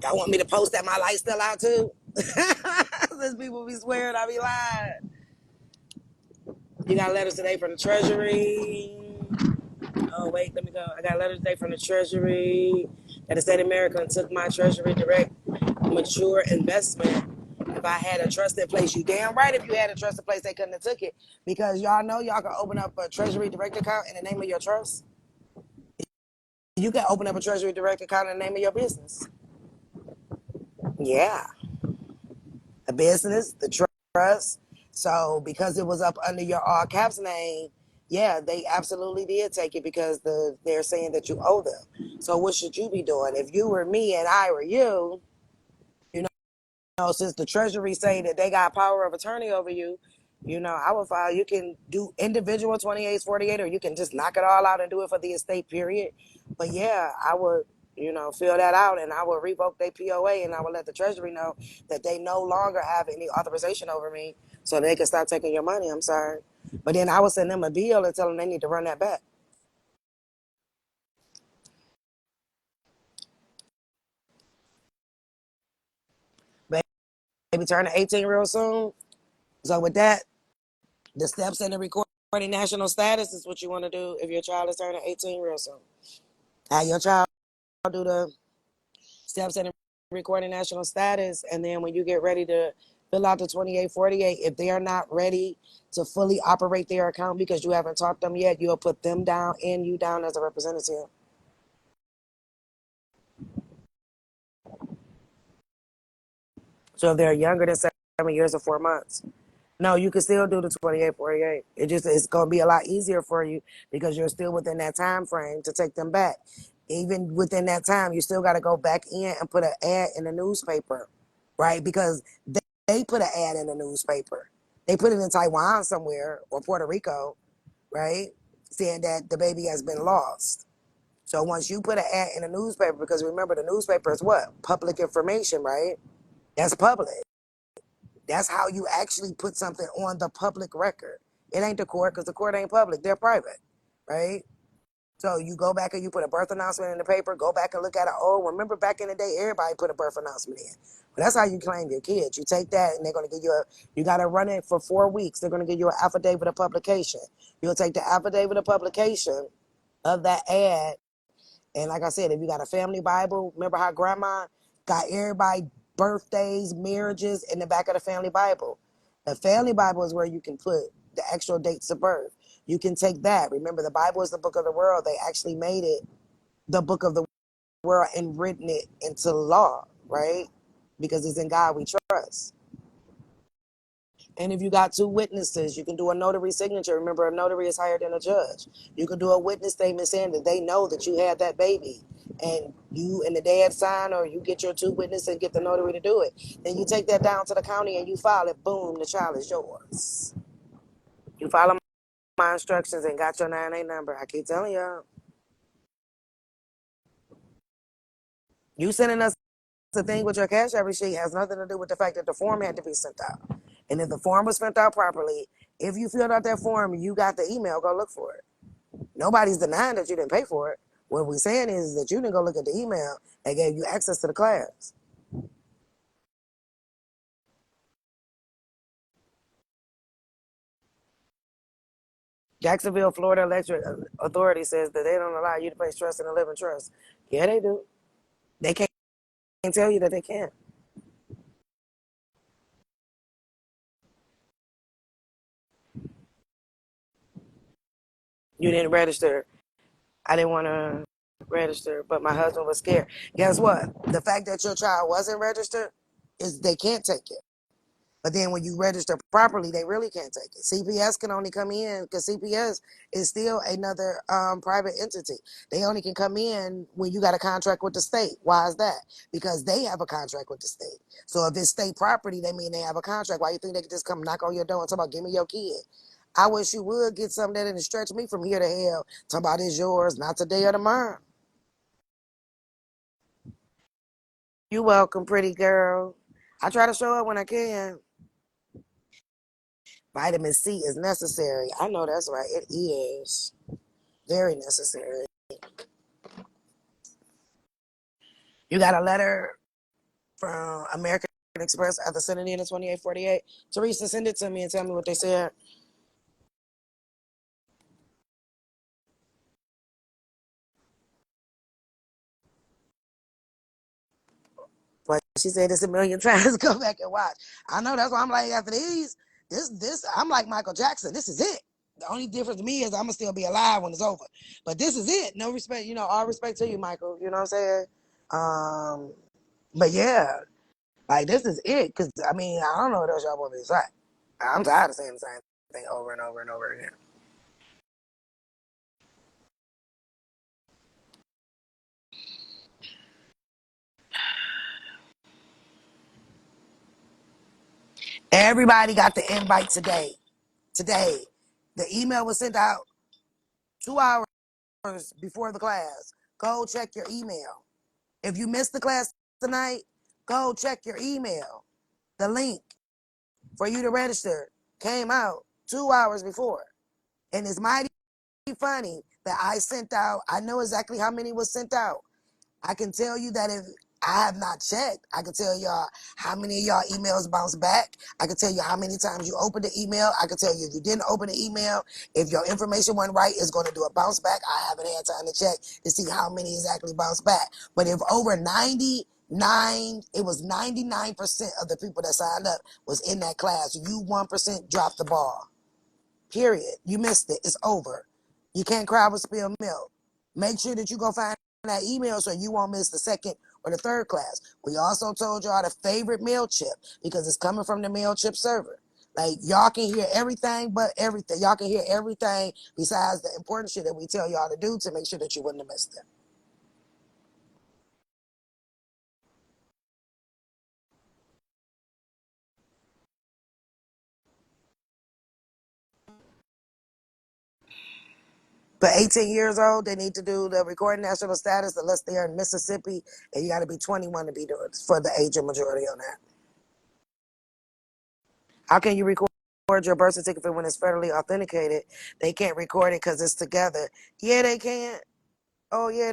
y'all want me to post that my light still out too? Since people be swearing I be lying. You got letters today from the Treasury. Oh wait, let me go. I got letters today from the Treasury that the state of Maryland took my Treasury Direct mature investment. If I had a trusted place, you damn right. If you had a trusted place, they couldn't have took it because y'all know y'all can open up a Treasury Direct account in the name of your trust. You can open up a Treasury Direct account in the name of your business. Yeah, a business, the trust. So because it was up under your all caps name, yeah, they absolutely did take it because they're saying that you owe them. So what should you be doing? If you were me and I were you, you know, since the Treasury say that they got power of attorney over you, you know, I would file. You can do individual 28, 48, or you can just knock it all out and do it for the estate period. But yeah, I would, you know, fill that out and I would revoke their POA and I would let the Treasury know that they no longer have any authorization over me so they can start taking your money. I'm sorry. But then I would send them a bill and tell them they need to run that back. Baby turning 18 real soon. So with that, the steps in the recording national status is what you want to do if your child is turning 18 real soon. Have your child do the steps in the recording national status, and then when you get ready to fill out the 2848, if they are not ready to fully operate their account because you haven't taught them yet, you'll put them down and you down as a representative. So if they're younger than 7 years or 4 months, no, you can still do the 2848. It's gonna be a lot easier for you because you're still within that time frame to take them back. Even within that time, you still got to go back in and put an ad in the newspaper, right? Because they put an ad in the newspaper. They put it in Taiwan somewhere or Puerto Rico, right? Saying that the baby has been lost. So once you put an ad in the newspaper, because remember the newspaper is what? Public information, right? That's public. That's how you actually put something on the public record. It ain't the court because the court ain't public. They're private, right? So you go back and you put a birth announcement in the paper. Go back and look at it. Oh, remember back in the day, everybody put a birth announcement in. But that's how you claim your kids. You take that and they're going to give you you got to run it for 4 weeks. They're going to give you an affidavit of publication. You'll take the affidavit of publication of that ad and like I said, if you got a family Bible, remember how grandma got everybody birthdays, marriages in the back of the family Bible. The family Bible is where you can put the actual dates of birth. You can take that. Remember, the Bible is the book of the world. They actually made it the book of the world and written it into law, right? Because it's in God we trust. And if you got two witnesses, you can do a notary signature. Remember, a notary is higher than a judge. You can do a witness statement saying that they know that you had that baby. And you and the dad sign, or you get your two witnesses and get the notary to do it. Then you take that down to the county and you file it. Boom, the child is yours. You follow my instructions and got your 9A number. I keep telling y'all. You sending us the thing with your cash app receipt has nothing to do with the fact that the form had to be sent out. And if the form was sent out properly, if you filled out that form, you got the email, go look for it. Nobody's denying that you didn't pay for it. What we're saying is that you didn't go look at the email that gave you access to the class. Jacksonville, Florida Electric Authority says that they don't allow you to place trust in a living trust. Yeah, they do. They can't tell you that they can't. You didn't register. I didn't want to register, but my husband was scared. Guess what? The fact that your child wasn't registered is they can't take it. But then when you register properly, they really can't take it. CPS can only come in because CPS is still another private entity. They only can come in when you got a contract with the state. Why is that? Because they have a contract with the state. So if it's state property, they mean they have a contract. Why you think they could just come knock on your door and talk about, give me your kid? I wish you would get something that didn't stretch me from here to hell. Talk about it's yours, not today or tomorrow. You welcome, pretty girl. I try to show up when I can. Vitamin C is necessary. I know that's right. It is very necessary. You got a letter from American Express after sending in the 2848. Teresa, send it to me and tell me what they said. But she said this a million times. Go back and watch. I know that's why I'm like, after these, I'm like Michael Jackson. This is it. The only difference to me is I'm gonna still be alive when it's over. But this is it. No respect, all respect to you, Michael. You know what I'm saying? Um, but yeah, like this is it. Cause I mean, I don't know what else y'all want me to say. I'm tired of saying the same thing over and over and over again. Everybody got the invite today. Today, the email was sent out 2 hours before the class. Go check your email. If you missed the class tonight, go check your email. The link for you to register came out 2 hours before. And it's mighty funny that I sent out, I know exactly how many was sent out. I can tell you that if I have not checked, I can tell y'all how many of y'all emails bounce back. I can tell you how many times you opened the email. I can tell you if you didn't open the email, if your information went right, it's going to do a bounce back. I haven't had time to check to see how many exactly bounce back. But if over 99, it was 99% of the people that signed up was in that class. You 1% dropped the ball. Period. You missed it. It's over. You can't cry with spilled milk. Make sure that you go find that email so you won't miss the second or the third class. We also told y'all to favorite MailChimp because it's coming from the MailChimp server. Like y'all can hear everything but everything. Y'all can hear everything besides the important shit that we tell y'all to do to make sure that you wouldn't have missed it. For 18 years old, they need to do the recording national status unless they're in Mississippi, and you got to be 21 to be doing it for the age of majority on that. How can you record your birth certificate when it's federally authenticated? They can't record it because it's together. Yeah, they can. Oh, yeah,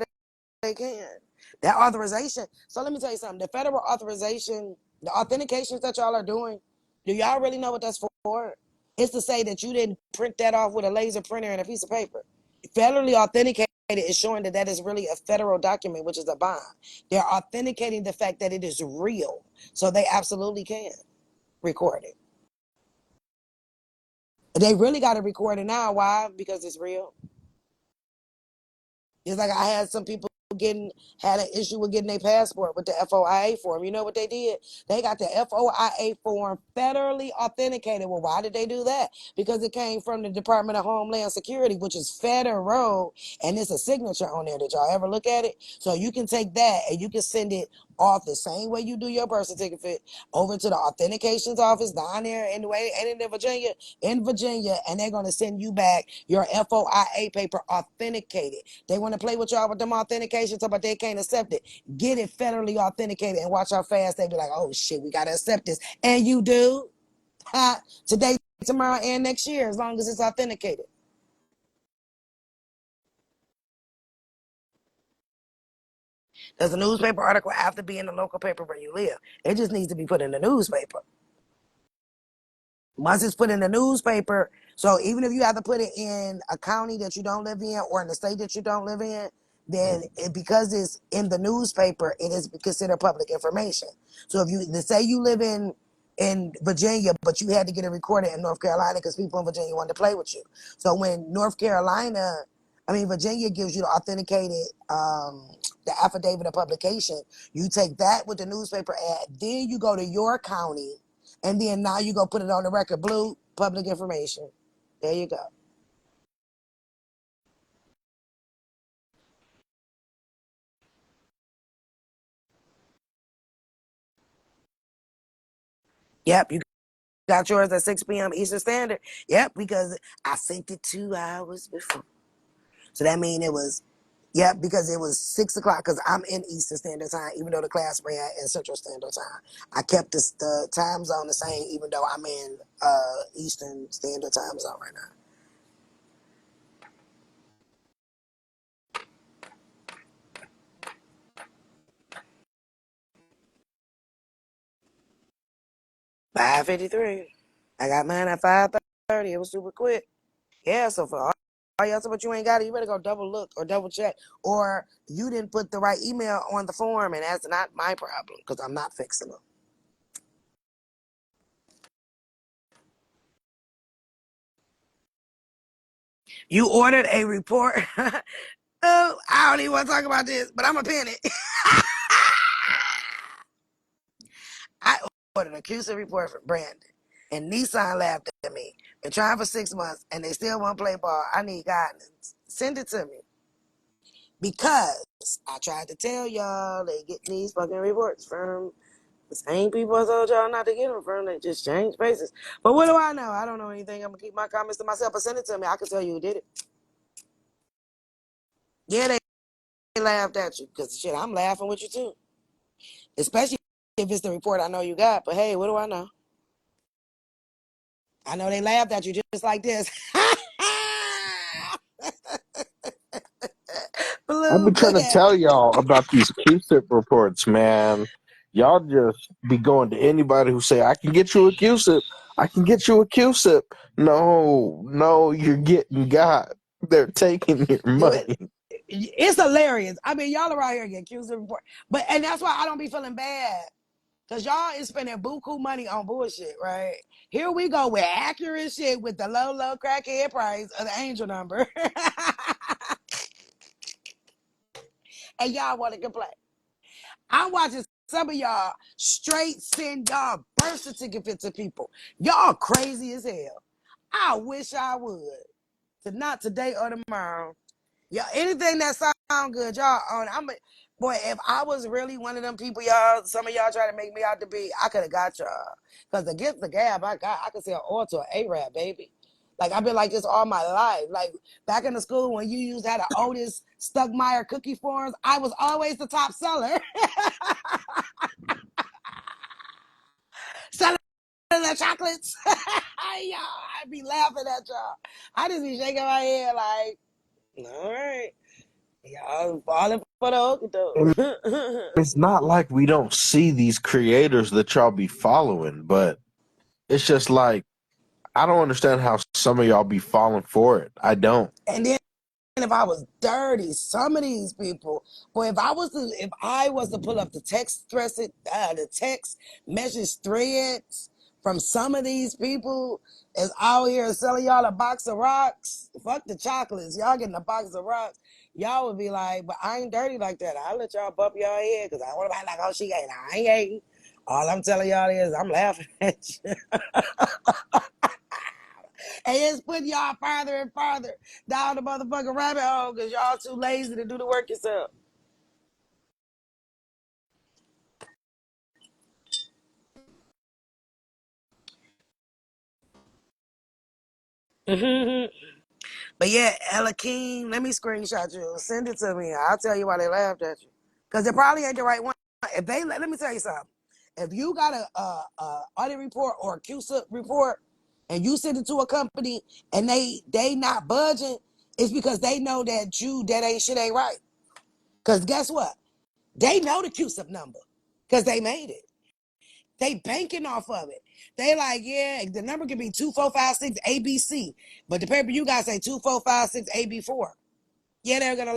they can. That authorization. So let me tell you something. The federal authorization, the authentications that y'all are doing, do y'all really know what that's for? It's to say that you didn't print that off with a laser printer and a piece of paper. Federally authenticated is showing that that is really a federal document, which is a bond. They're authenticating the fact that it is real. So they absolutely can record it. They really got to record it now. Why? Because it's real. It's like I had some people had an issue with getting their passport with the FOIA form. You know what they did? They got the FOIA form federally authenticated. Well, why did they do that? Because it came from the Department of Homeland Security, which is federal, and it's a signature on there. Did y'all ever look at it? So you can take that and you can send it off the same way you do your birth certificate over to the authentications office down there in the way and in Virginia, and they're going to send you back your FOIA paper authenticated. They want to play with y'all with them authentications, but they can't accept it. Get it federally authenticated and watch how fast they be like, oh shit, we got to accept this. And you do. Today, tomorrow, and next year, as long as it's authenticated. Does a newspaper article have to be in the local paper where you live? It just needs to be put in the newspaper. Once it's put in the newspaper, so even if you have to put it in a county that you don't live in or in the state that you don't live in, then because it's in the newspaper, it is considered public information. So if you say you live in in Virginia, but you had to get it recorded in North Carolina because people in Virginia wanted to play with you. So when Virginia gives you the authenticated, the affidavit of publication, you take that with the newspaper ad, then you go to your county, and then now you go put it on the record. Blue, public information. There you go. Yep, you got yours at 6 p.m. Eastern Standard. Yep, because I sent it 2 hours before. So that means it was, yep, because it was 6 o'clock because I'm in Eastern Standard Time, even though the class ran in Central Standard Time. I kept the time zone the same, even though I'm in Eastern Standard Time zone right now. $5:53. I got mine at 5:30. It was super quick. Yeah, so for all y'all, but you ain't got it, you better go double look or double check. Or you didn't put the right email on the form, and that's not my problem because I'm not fixing them. You ordered a report. Oh, I don't even want to talk about this, but I'm a pin it. I ordered a QC report for Brandon, and Nissan laughed at me. Been trying for 6 months, and they still won't play ball. I need guidance. Send it to me. Because I tried to tell y'all they get these fucking reports from the same people I told y'all not to get them from. They just change places. But what do I know? I don't know anything. I'm going to keep my comments to myself, but send it to me. I can tell you who did it. Yeah, they laughed at you because shit, I'm laughing with you too. Especially if it's the report I know you got. But hey, what do I know? I know they laughed at you just like this. I've Blue, been trying look to at tell me. y'all about these QSIP reports, man. Y'all just be going to anybody who say, I can get you a QSIP. I can get you a QSIP. No, you're getting got. They're taking your money. It's hilarious. I mean, y'all are out here getting accused of report. And that's why I don't be feeling bad. Because y'all is spending buku money on bullshit, right? Here we go with accurate shit with the low crackhead price of the angel number. And y'all want to complain. I'm watching some of y'all straight send y'all birth certificate to people. Y'all crazy as hell. I wish I would. Not today or tomorrow. Yeah, anything that sound good, y'all own it. Boy, if I was really one of them people, y'all, some of y'all try to make me out to be, I could have got y'all. Because against the gab I could sell oil to an A-Rap, baby. Like, I've been like this all my life. Like, back in the school when you used to have the Otis Stuckmeyer cookie forms, I was always the top seller. Selling the chocolates. Y'all, I'd be laughing at y'all. I just be shaking my head like, all right. Y'all falling for the okey And doke. it's not like we don't see these creators that y'all be following, but it's just like, I don't understand how some of y'all be falling for it. I don't. And then if I was dirty, some of these people, boy, if I was to pull up the the text message threads from some of these people is out here selling y'all a box of rocks. Fuck the chocolates. Y'all getting a box of rocks. Y'all would be like, but I ain't dirty like that. I'll let y'all bump y'all head because I want to be like, oh, she ain't. I ain't hating. All I'm telling y'all is I'm laughing at you. And it's putting y'all farther and farther down the motherfucking rabbit hole because y'all too lazy to do the work yourself. Mm-hmm. But yeah, Ella King, let me screenshot you. Send it to me. I'll tell you why they laughed at you. Because it probably ain't the right one. If they let me tell you something. If you got a audit report or a QSIP report and you send it to a company and they not budging, it's because they know that ain't shit ain't right. Because guess what? They know the QSIP number because they made it. They banking off of it. They like, yeah, the number could be 2456 ABC, but the paper you guys say 2456 AB4. Yeah, they're gonna